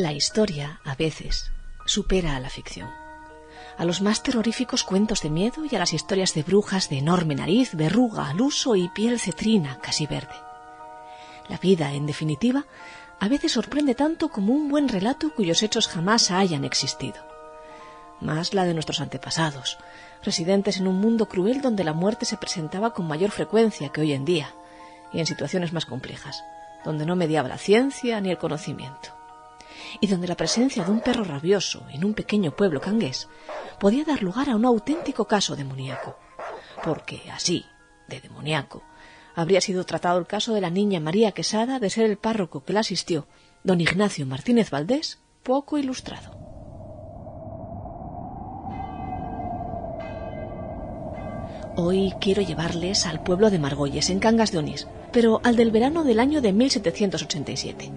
La historia, a veces, supera a la ficción. A los más terroríficos cuentos de miedo y a las historias de brujas de enorme nariz, verruga al uso y piel cetrina casi verde. La vida, en definitiva, a veces sorprende tanto como un buen relato cuyos hechos jamás hayan existido. Más la de nuestros antepasados, residentes en un mundo cruel donde la muerte se presentaba con mayor frecuencia que hoy en día, y en situaciones más complejas, donde no mediaba la ciencia ni el conocimiento, y donde la presencia de un perro rabioso en un pequeño pueblo cangués podía dar lugar a un auténtico caso demoníaco, porque así, de demoníaco, habría sido tratado el caso de la niña María Quesada de ser el párroco que la asistió, don Ignacio Martínez Valdés, poco ilustrado. Hoy quiero llevarles al pueblo de Margolles, en Cangas de Onís, pero al del verano del año de 1787,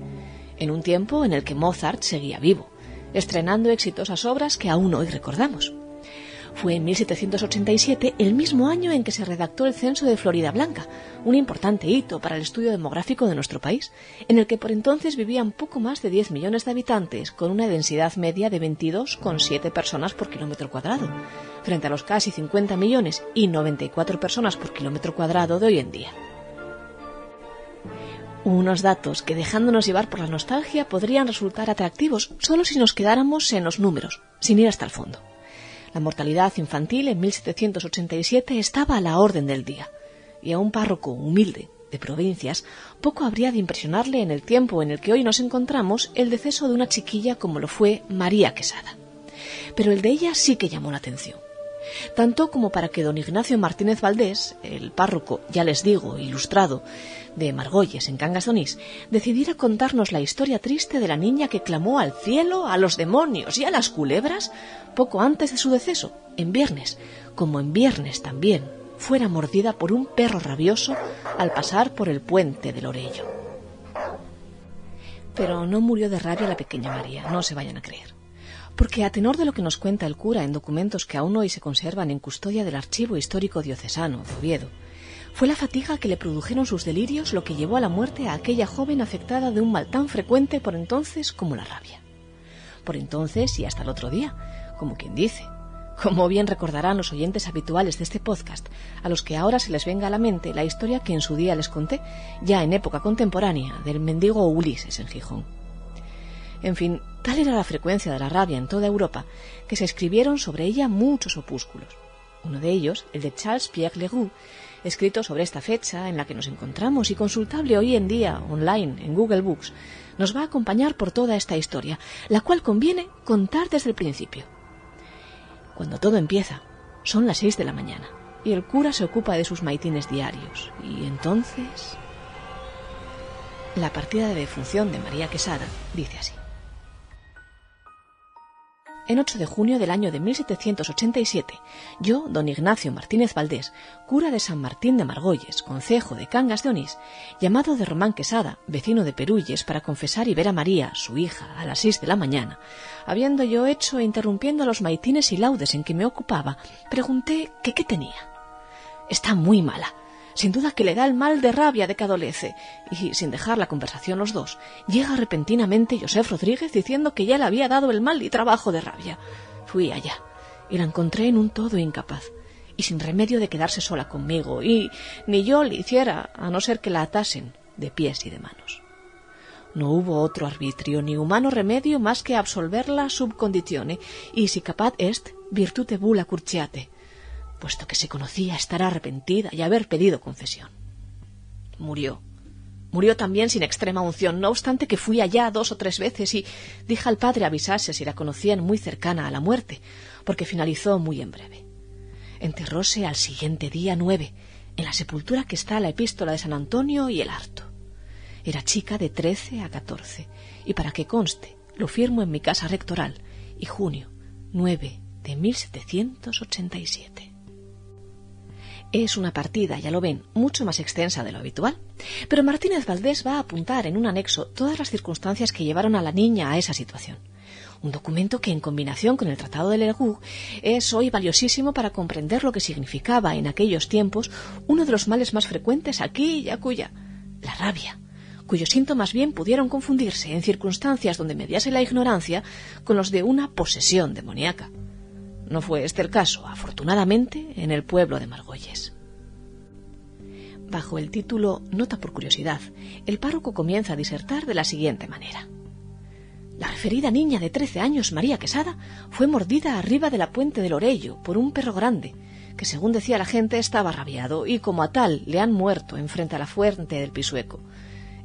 en un tiempo en el que Mozart seguía vivo, estrenando exitosas obras que aún hoy recordamos. Fue en 1787 el mismo año en que se redactó el censo de Florida Blanca, un importante hito para el estudio demográfico de nuestro país, en el que por entonces vivían poco más de 10 millones de habitantes, con una densidad media de 22,7 personas por kilómetro cuadrado, frente a los casi 50 millones y 94 personas por kilómetro cuadrado de hoy en día. Unos datos que, dejándonos llevar por la nostalgia, podrían resultar atractivos solo si nos quedáramos en los números, sin ir hasta el fondo. La mortalidad infantil en 1787 estaba a la orden del día, y a un párroco humilde de provincias poco habría de impresionarle en el tiempo en el que hoy nos encontramos el deceso de una chiquilla como lo fue María Quesada. Pero el de ella sí que llamó la atención, tanto como para que don Ignacio Martínez Valdés, el párroco, ya les digo, ilustrado, de Margolles, en Cangas de Onís, decidiera contarnos la historia triste de la niña que clamó al cielo, a los demonios y a las culebras poco antes de su deceso, en viernes, como en viernes también fuera mordida por un perro rabioso al pasar por el puente del Orello. Pero no murió de rabia la pequeña María, no se vayan a creer, porque a tenor de lo que nos cuenta el cura en documentos que aún hoy se conservan en custodia del Archivo Histórico Diocesano de Oviedo, fue la fatiga que le produjeron sus delirios lo que llevó a la muerte a aquella joven afectada de un mal tan frecuente por entonces como la rabia. Por entonces y hasta el otro día, como quien dice. Como bien recordarán los oyentes habituales de este podcast, a los que ahora se les venga a la mente la historia que en su día les conté, ya en época contemporánea, del mendigo Ulises en Gijón. En fin, tal era la frecuencia de la rabia en toda Europa, que se escribieron sobre ella muchos opúsculos. Uno de ellos, el de Charles-Pierre Leroux, escrito sobre esta fecha en la que nos encontramos y consultable hoy en día online en Google Books, nos va a acompañar por toda esta historia, la cual conviene contar desde el principio. Cuando todo empieza, son las 6 de la mañana, y el cura se ocupa de sus maitines diarios, y entonces... La partida de defunción de María Quesada dice así. En 8 de junio del año de 1787, yo, don Ignacio Martínez Valdés, cura de San Martín de Margolles, concejo de Cangas de Onís, llamado de Román Quesada, vecino de Perulles, para confesar y ver a María, su hija, a las 6 de la mañana, habiendo yo hecho e interrumpiendo los maitines y laudes en que me ocupaba, pregunté que qué tenía. Está muy mala. Sin duda que le da el mal de rabia de que adolece, y sin dejar la conversación los dos, llega repentinamente Josef Rodríguez diciendo que ya le había dado el mal y trabajo de rabia. Fui allá, y la encontré en un todo incapaz, y sin remedio de quedarse sola conmigo, y ni yo le hiciera, a no ser que la atasen de pies y de manos. No hubo otro arbitrio ni humano remedio más que absolverla sub conditione, y si capat est, virtute bulla curciate, puesto que se conocía estar arrepentida y haber pedido confesión. Murió también sin extrema unción, no obstante que fui allá 2 o 3 veces y dije al padre avisase si la conocían muy cercana a la muerte, porque finalizó muy en breve. Enterróse al siguiente día 9, en la sepultura que está a la epístola de San Antonio y el Harto. Era chica de 13 a 14, y para que conste, lo firmo en mi casa rectoral, y junio 9 de 1787. Es una partida, ya lo ven, mucho más extensa de lo habitual, pero Martínez Valdés va a apuntar en un anexo todas las circunstancias que llevaron a la niña a esa situación. Un documento que, en combinación con el Tratado de Leroux, es hoy valiosísimo para comprender lo que significaba en aquellos tiempos uno de los males más frecuentes aquí y acullá, la rabia, cuyos síntomas bien pudieron confundirse en circunstancias donde mediase la ignorancia con los de una posesión demoníaca. No fue este el caso, afortunadamente, en el pueblo de Margolles. Bajo el título Nota por curiosidad, el párroco comienza a disertar de la siguiente manera. La referida niña de 13 años, María Quesada, fue mordida arriba de la puente del Orello por un perro grande, que según decía la gente estaba rabiado y como a tal le han muerto enfrente a la fuente del Pisueco.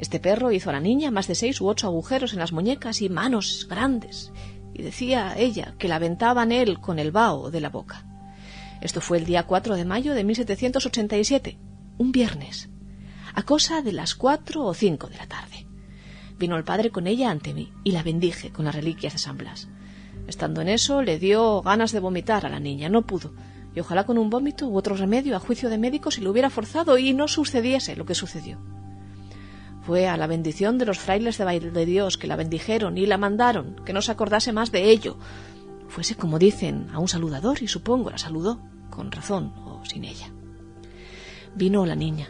Este perro hizo a la niña más de 6 u 8 agujeros en las muñecas y manos grandes, y decía ella que la aventaban él con el vaho de la boca. Esto fue el día 4 de mayo de 1787, un viernes, a cosa de las 4 o 5 de la tarde. Vino el padre con ella ante mí y la bendije con las reliquias de San Blas. Estando en eso, le dio ganas de vomitar a la niña, no pudo, y ojalá con un vómito u otro remedio a juicio de médico si lo hubiera forzado y no sucediese lo que sucedió. Fue a la bendición de los frailes de Dios que la bendijeron y la mandaron, que no se acordase más de ello. Fuese, como dicen, a un saludador y supongo la saludó, con razón o sin ella. Vino la niña,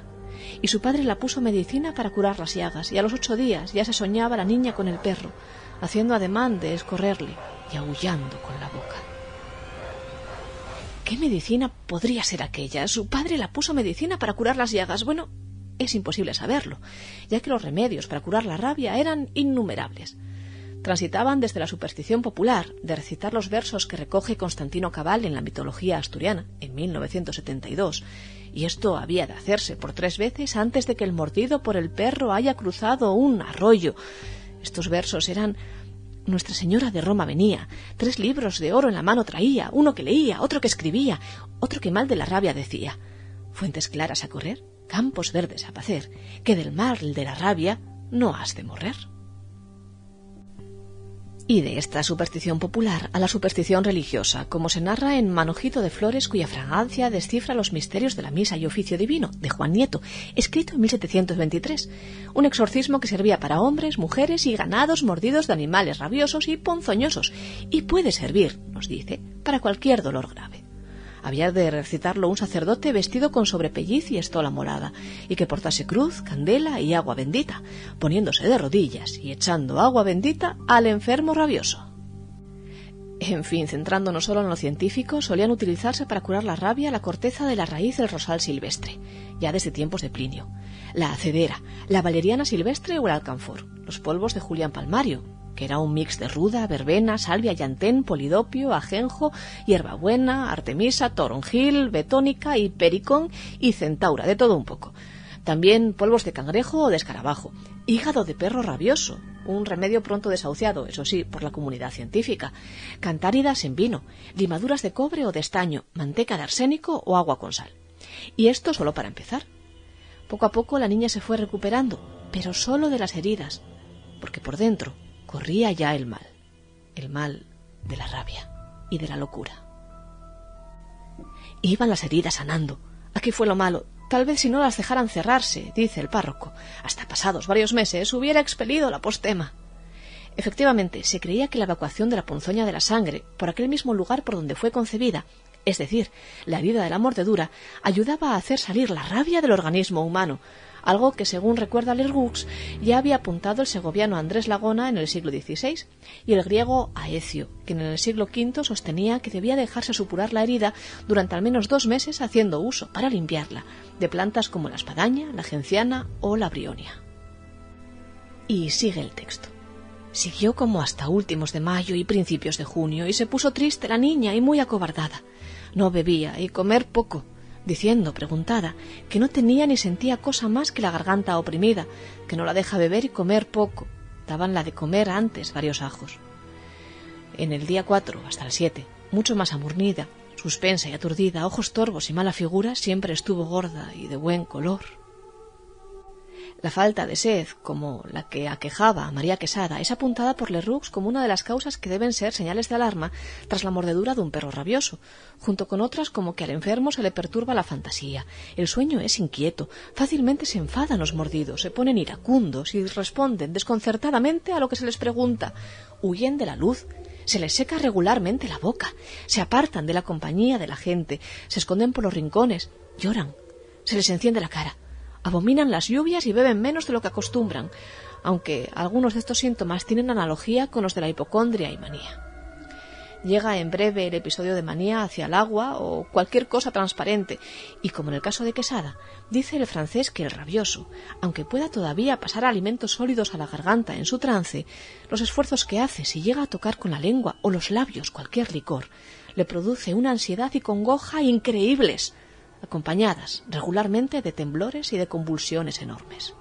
y su padre la puso medicina para curar las llagas, y a los 8 días ya se soñaba la niña con el perro, haciendo ademán de escorrerle y aullando con la boca. ¿Qué medicina podría ser aquella? Su padre la puso medicina para curar las llagas. Bueno, es imposible saberlo, ya que los remedios para curar la rabia eran innumerables. Transitaban desde la superstición popular de recitar los versos que recoge Constantino Cabal en la mitología asturiana, en 1972, y esto había de hacerse por 3 veces antes de que el mordido por el perro haya cruzado un arroyo. Estos versos eran: Nuestra Señora de Roma venía, 3 libros de oro en la mano traía, uno que leía, otro que escribía, otro que mal de la rabia decía. Fuentes claras a correr, campos verdes a pacer, que del mal de la rabia no has de morrer. Y de esta superstición popular a la superstición religiosa, como se narra en Manojito de Flores, cuya fragancia descifra los misterios de la misa y oficio divino, de Juan Nieto, escrito en 1723, un exorcismo que servía para hombres, mujeres y ganados mordidos de animales rabiosos y ponzoñosos, y puede servir, nos dice, para cualquier dolor grave. Había de recitarlo un sacerdote vestido con sobrepelliz y estola morada, y que portase cruz, candela y agua bendita, poniéndose de rodillas y echando agua bendita al enfermo rabioso. En fin, centrándonos solo en lo científico, solían utilizarse para curar la rabia la corteza de la raíz del rosal silvestre, ya desde tiempos de Plinio, la acedera, la valeriana silvestre o el alcanfor, los polvos de Julián Palmario, que era un mix de ruda, verbena, salvia, llantén, polidopio, ajenjo, hierbabuena, artemisa, toronjil, betónica y pericón y centaura, de todo un poco. También polvos de cangrejo o de escarabajo, hígado de perro rabioso, un remedio pronto desahuciado, eso sí, por la comunidad científica, cantáridas en vino, limaduras de cobre o de estaño, manteca de arsénico o agua con sal. Y esto solo para empezar. Poco a poco la niña se fue recuperando, pero solo de las heridas, porque por dentro corría ya el mal de la rabia y de la locura. Iban las heridas sanando. Aquí fue lo malo. Tal vez si no las dejaran cerrarse, dice el párroco, hasta pasados varios meses hubiera expelido la postema. Efectivamente, se creía que la evacuación de la ponzoña de la sangre por aquel mismo lugar por donde fue concebida, es decir, la herida de la mordedura, ayudaba a hacer salir la rabia del organismo humano, algo que, según recuerda Lerroux, ya había apuntado el segoviano Andrés Lagona en el siglo XVI y el griego Aecio, que en el siglo V sostenía que debía dejarse supurar la herida durante al menos 2 meses haciendo uso, para limpiarla, de plantas como la espadaña, la genciana o la brionia. Y sigue el texto. Siguió como hasta últimos de mayo y principios de junio, y se puso triste la niña y muy acobardada. No bebía y comer poco, diciendo, preguntada, que no tenía ni sentía cosa más que la garganta oprimida, que no la deja beber y comer poco. Dabanla de comer antes varios ajos. En el día 4 hasta el 7, mucho más amurnida, suspensa y aturdida, ojos torvos y mala figura, siempre estuvo gorda y de buen color. La falta de sed, como la que aquejaba a María Quesada, es apuntada por Lerroux como una de las causas que deben ser señales de alarma tras la mordedura de un perro rabioso, junto con otras como que al enfermo se le perturba la fantasía, el sueño es inquieto, fácilmente se enfadan los mordidos, se ponen iracundos y responden desconcertadamente a lo que se les pregunta, huyen de la luz, se les seca regularmente la boca, se apartan de la compañía de la gente, se esconden por los rincones, lloran, se les enciende la cara. Abominan las lluvias y beben menos de lo que acostumbran, aunque algunos de estos síntomas tienen analogía con los de la hipocondria y manía. Llega en breve el episodio de manía hacia el agua o cualquier cosa transparente, y como en el caso de Quesada, dice el francés que el rabioso, aunque pueda todavía pasar alimentos sólidos a la garganta en su trance, los esfuerzos que hace si llega a tocar con la lengua o los labios cualquier licor, le produce una ansiedad y congoja increíbles, acompañadas regularmente de temblores y de convulsiones enormes.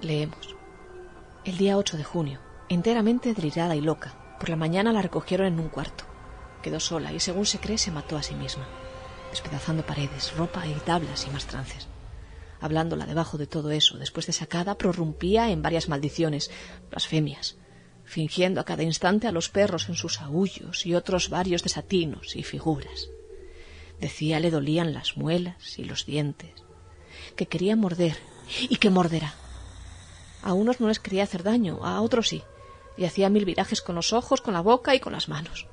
Leemos. El día 8 de junio, enteramente delirada y loca, por la mañana la recogieron en un cuarto. Quedó sola y, según se cree, se mató a sí misma, despedazando paredes, ropa y tablas y más trances. Hablándola debajo de todo eso, después de sacada, prorrumpía en varias maldiciones, blasfemias, fingiendo a cada instante a los perros en sus aullos y otros varios desatinos y figuras. Decía le dolían las muelas y los dientes, que quería morder y que morderá. A unos no les quería hacer daño, a otros sí, y hacía mil virajes con los ojos, con la boca y con las manos.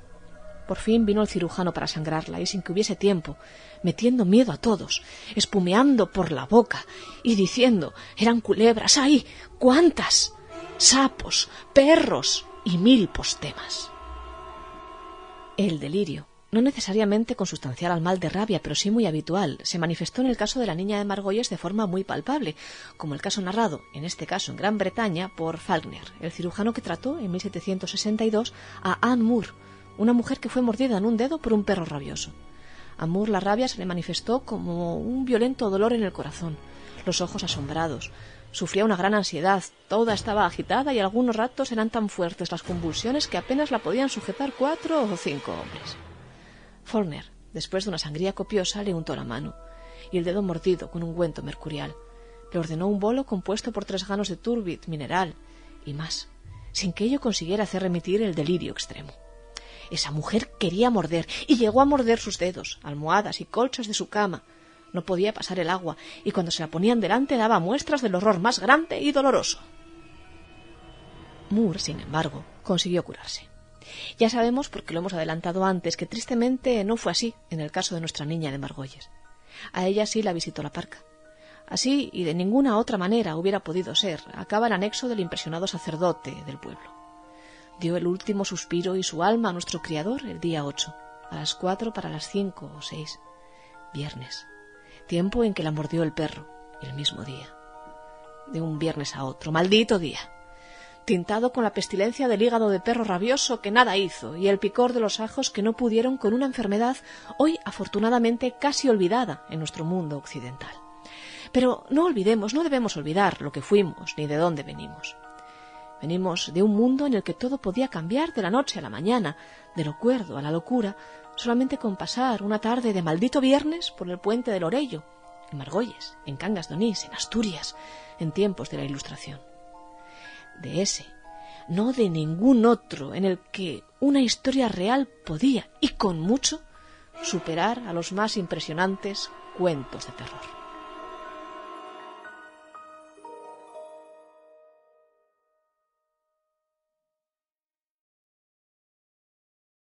Por fin vino el cirujano para sangrarla, y sin que hubiese tiempo, metiendo miedo a todos, espumeando por la boca y diciendo: «Eran culebras, ¡ay! ¡Cuántas! Sapos, perros y 1000 postemas». El delirio, no necesariamente consustancial al mal de rabia, pero sí muy habitual, se manifestó en el caso de la niña de Margolles de forma muy palpable, como el caso narrado, en este caso en Gran Bretaña, por Falkner, el cirujano que trató en 1762 a Anne Moore, una mujer que fue mordida en un dedo por un perro rabioso. A Moore la rabia se le manifestó como un violento dolor en el corazón, los ojos asombrados. Sufría una gran ansiedad, toda estaba agitada y algunos ratos eran tan fuertes las convulsiones que apenas la podían sujetar 4 o 5 hombres. Falkner, después de una sangría copiosa, le untó la mano y el dedo mordido con ungüento mercurial. Le ordenó un bolo compuesto por 3 ganos de turbit mineral y más, sin que ello consiguiera hacer remitir el delirio extremo. Esa mujer quería morder y llegó a morder sus dedos, almohadas y colchas de su cama. No podía pasar el agua y cuando se la ponían delante daba muestras del horror más grande y doloroso. Moore, sin embargo, consiguió curarse. Ya sabemos, porque lo hemos adelantado antes, que tristemente no fue así en el caso de nuestra niña de Margolles. A ella sí la visitó la parca. Así y de ninguna otra manera hubiera podido ser, acaba el anexo del impresionado sacerdote del pueblo. Dio el último suspiro y su alma a nuestro Criador el día 8, a las 4 para las 5 o 6, viernes, tiempo en que la mordió el perro, el mismo día. De un viernes a otro, maldito día, tintado con la pestilencia del hígado de perro rabioso que nada hizo y el picor de los ajos que no pudieron con una enfermedad hoy afortunadamente casi olvidada en nuestro mundo occidental. Pero no olvidemos, no debemos olvidar lo que fuimos ni de dónde venimos. Venimos de un mundo en el que todo podía cambiar de la noche a la mañana, de lo cuerdo a la locura, solamente con pasar una tarde de maldito viernes por el puente del Orello, en Margolles, en Cangas de Onís, en Asturias, en tiempos de la Ilustración. De ese, no de ningún otro, en el que una historia real podía, y con mucho, superar a los más impresionantes cuentos de terror.